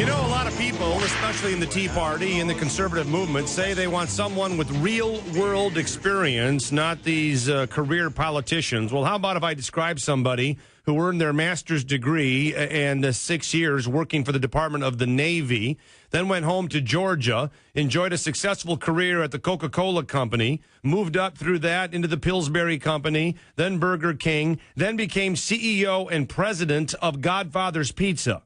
You know, a lot of people, especially in the Tea Party and the conservative movement, say they want someone with real-world experience, not these career politicians. Well, how about if I describe somebody who earned their master's degree and 6 years working for the Department of the Navy, then went home to Georgia, enjoyed a successful career at the Coca-Cola Company, moved up through that into the Pillsbury Company, then Burger King, then became CEO and president of Godfather's Pizza.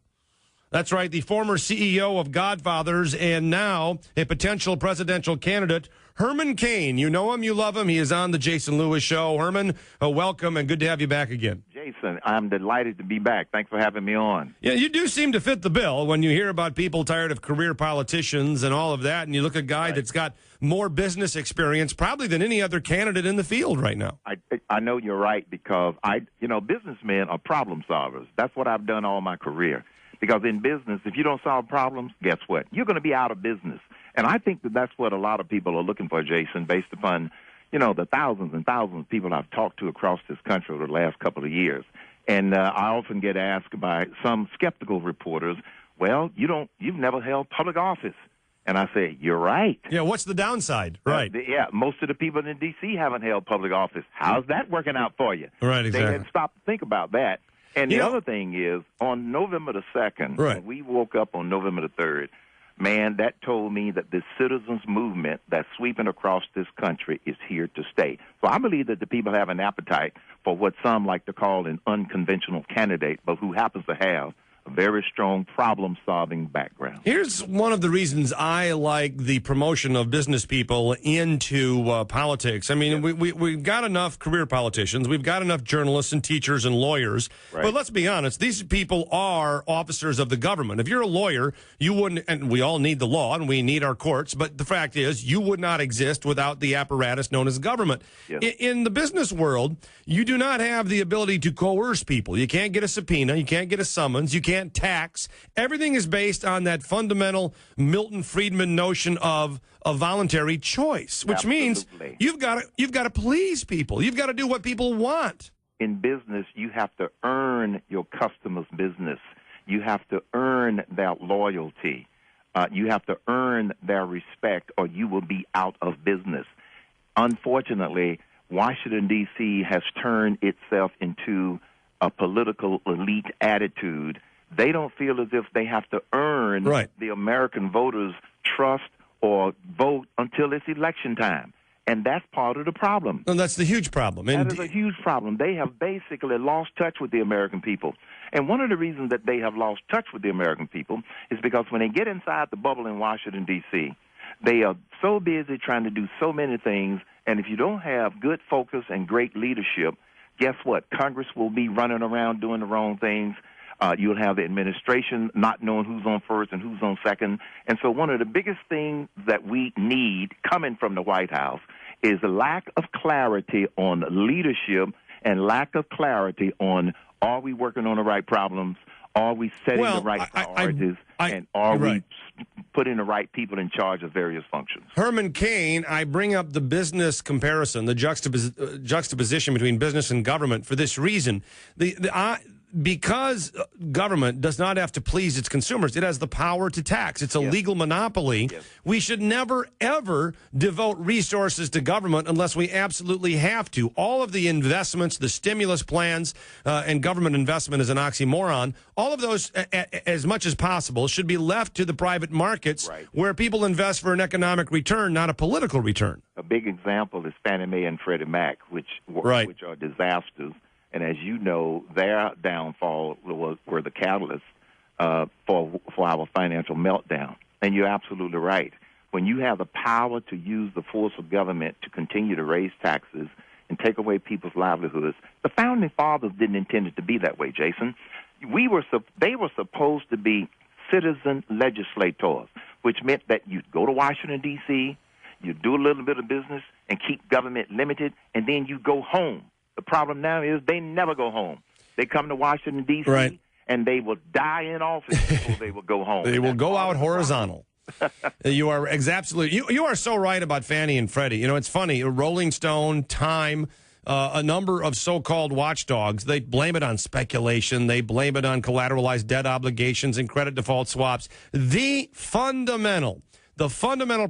That's right, the former CEO of Godfathers and now a potential presidential candidate, Herman Cain. You know him, you love him. He is on the Jason Lewis Show. Herman, welcome and good to have you back again. Jason, I'm delighted to be back. Thanks for having me on. Yeah, you do seem to fit the bill when you hear about people tired of career politicians and all of that, and you look at a guy that's got more business experience probably than any other candidate in the field right now. I know you're right because, businessmen are problem solvers. That's what I've done all my career. Because in business, if you don't solve problems, guess what? You're going to be out of business. And I think that that's what a lot of people are looking for, Jason, based upon, the thousands and thousands of people I've talked to across this country over the last couple of years. And I often get asked by some skeptical reporters, well, you've never held public office. And I say, you're right. Yeah, what's the downside? Right. Most of the people in D.C. haven't held public office. How's that working out for you? Right, exactly. They had stopped to think about that. And the other thing is, on November the 2nd, when we woke up on November the 3rd, man, that told me that the citizens movement that's sweeping across this country is here to stay. So I believe that the people have an appetite for what some like to call an unconventional candidate, but who happens to have a very strong problem-solving background. Here's one of the reasons I like the promotion of business people into politics. I mean, we've got enough career politicians. We've got enough journalists and teachers and lawyers. Right. But let's be honest, these people are officers of the government. If you're a lawyer, you wouldn't, and we all need the law and we need our courts, but the fact is you would not exist without the apparatus known as government. Yes. In the business world, you do not have the ability to coerce people. You can't get a subpoena. You can't get a summons. You can't tax. Everything is based on that fundamental Milton Friedman notion of a voluntary choice, which means you've got to please people. You've got to do what people want. In business, you have to earn your customers' business. You have to earn their loyalty. You have to earn their respect, or you will be out of business. Unfortunately, Washington, D.C. has turned itself into a political elite attitude. They don't feel as if they have to earn the American voters' trust or vote until it's election time. And that's part of the problem. And that's the huge problem. That is a huge problem. They have basically lost touch with the American people. And one of the reasons that they have lost touch with the American people is because when they get inside the bubble in Washington, D.C., they are so busy trying to do so many things. And if you don't have good focus and great leadership, guess what? Congress will be running around doing the wrong things. You'll have the administration not knowing who's on first and who's on second. And so one of the biggest things that we need coming from the White House is a lack of clarity on leadership and lack of clarity on, are we working on the right problems? Are we setting the right priorities? And are we putting the right people in charge of various functions? Herman Cain, I bring up the business comparison, the juxtaposition between business and government for this reason. Because government does not have to please its consumers, it has the power to tax. It's a legal monopoly. Yes. We should never, ever devote resources to government unless we absolutely have to. All of the investments, the stimulus plans, and government investment is an oxymoron. All of those, as much as possible, should be left to the private markets where people invest for an economic return, not a political return. A big example is Fannie Mae and Freddie Mac, which are disasters. And as you know, their downfall were the catalyst for our financial meltdown. And you're absolutely right. When you have the power to use the force of government to continue to raise taxes and take away people's livelihoods, the Founding Fathers didn't intend it to be that way, Jason. They were supposed to be citizen legislators, which meant that you'd go to Washington, D.C., you'd do a little bit of business and keep government limited, and then you go home. The problem now is they never go home. They come to Washington, D.C., and they will die in office before they will go home. They will go out horizontal. You are absolutely. You are so right about Fannie and Freddie. You know, it's funny. Rolling Stone, Time, a number of so-called watchdogs. They blame it on speculation. They blame it on collateralized debt obligations and credit default swaps. The fundamental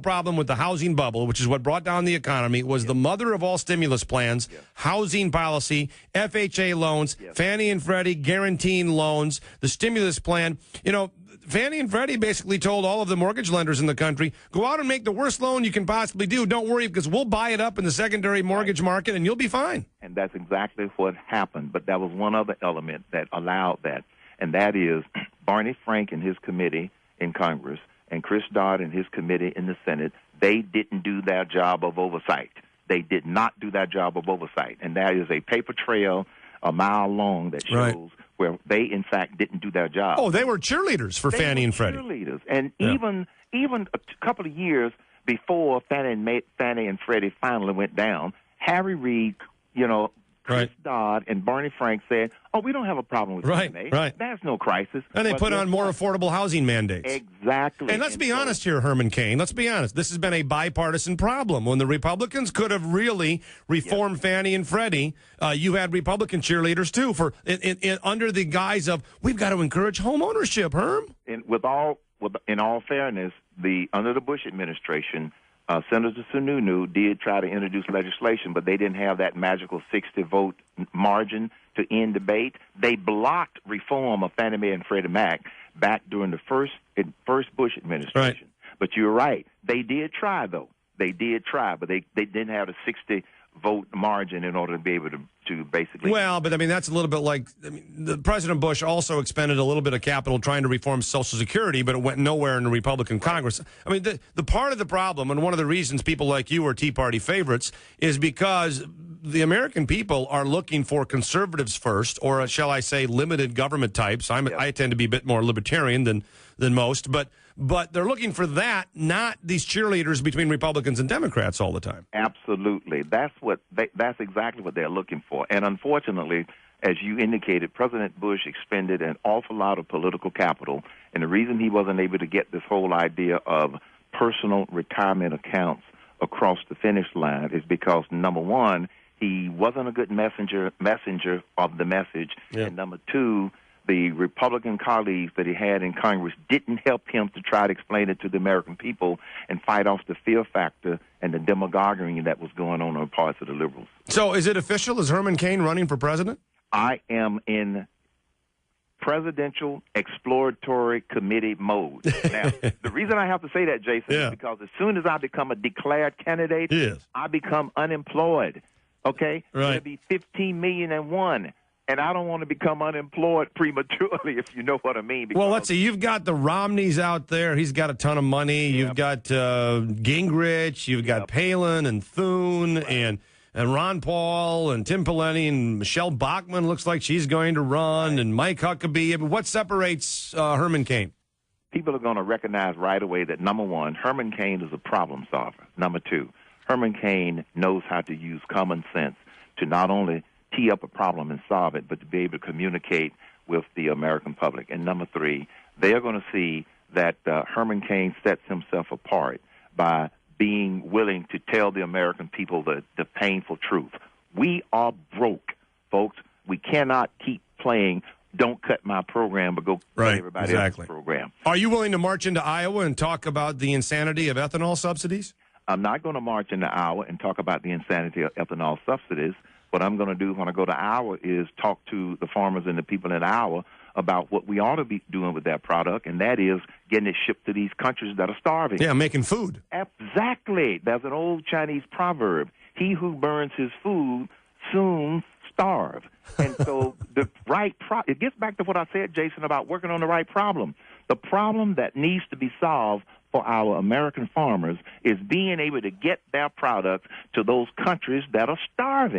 problem with the housing bubble, which is what brought down the economy, was the mother of all stimulus plans, housing policy, FHA loans, Fannie and Freddie guaranteeing loans, the stimulus plan. You know, Fannie and Freddie basically told all of the mortgage lenders in the country, go out and make the worst loan you can possibly do. Don't worry, because we'll buy it up in the secondary mortgage market and you'll be fine. And that's exactly what happened. But there was one other element that allowed that, and that is Barney Frank and his committee in Congress and Chris Dodd and his committee in the Senate, they didn't do their job of oversight. They did not do their job of oversight. And that is a paper trail a mile long that shows where they, in fact, didn't do their job. Oh, they were cheerleaders for Fannie and Freddie. Cheerleaders. And even a couple of years before Fannie and Freddie finally went down, Harry Reid, Chris Dodd and Barney Frank said, oh, we don't have a problem with Fannie Mae. There's no crisis. And they put on more affordable housing mandates. Exactly. And let's be honest here, Herman Cain. Let's be honest. This has been a bipartisan problem. When the Republicans could have really reformed Fannie and Freddie, you had Republican cheerleaders, too, for under the guise of, we've got to encourage home ownership, Herm. And in all fairness, under the Bush administration, Senator Sununu did try to introduce legislation, but they didn't have that magical 60-vote margin to end debate. They blocked reform of Fannie Mae and Freddie Mac back during the first Bush administration. Right. But you're right. They did try, though. They did try, but they didn't have a 60-vote margin in order to be able to basically... Well, but, I mean, that's a little bit like... President Bush also expended a little bit of capital trying to reform Social Security, but it went nowhere in the Republican Congress. I mean, the part of the problem, and one of the reasons people like you are Tea Party favorites, is because the American people are looking for conservatives first, or shall I say limited government types. I tend to be a bit more libertarian than most, but they're looking for that, not these cheerleaders between Republicans and Democrats all the time. Absolutely. That's exactly what they're looking for. And unfortunately, as you indicated, President Bush expended an awful lot of political capital, and the reason he wasn't able to get this whole idea of personal retirement accounts across the finish line is because, number one, he wasn't a good messenger of the message, and number two, the Republican colleagues that he had in Congress didn't help him to try to explain it to the American people and fight off the fear factor and the demagoguery that was going on the parts of the liberals. So is it official? Is Herman Cain running for president? I am in presidential exploratory committee mode. Now, the reason I have to say that, Jason, is because as soon as I become a declared candidate, I become unemployed. Okay? Right. It'll be 15,000,001. And I don't want to become unemployed prematurely, if you know what I mean. Well, let's see. You've got the Romneys out there. He's got a ton of money. You've got Gingrich. You've got Palin and Thune and Ron Paul and Tim Pawlenty and Michelle Bachmann looks like she's going to run, and Mike Huckabee. I mean, what separates Herman Cain? People are going to recognize right away that, number one, Herman Cain is a problem solver. Number two, Herman Cain knows how to use common sense to not only tee up a problem and solve it, but to be able to communicate with the American public. And number three, they are going to see that Herman Cain sets himself apart by being willing to tell the American people the painful truth. We are broke, folks. We cannot keep playing don't cut my program, but go cut everybody else's program. Are you willing to march into Iowa and talk about the insanity of ethanol subsidies? I'm not going to march into Iowa and talk about the insanity of ethanol subsidies. What I'm going to do when I go to Iowa is talk to the farmers and the people in Iowa about what we ought to be doing with that product, and that is getting it shipped to these countries that are starving. Yeah, making food. Exactly. There's an old Chinese proverb, he who burns his food soon starve. And so it gets back to what I said, Jason, about working on the right problem. The problem that needs to be solved for our American farmers is being able to get their products to those countries that are starving.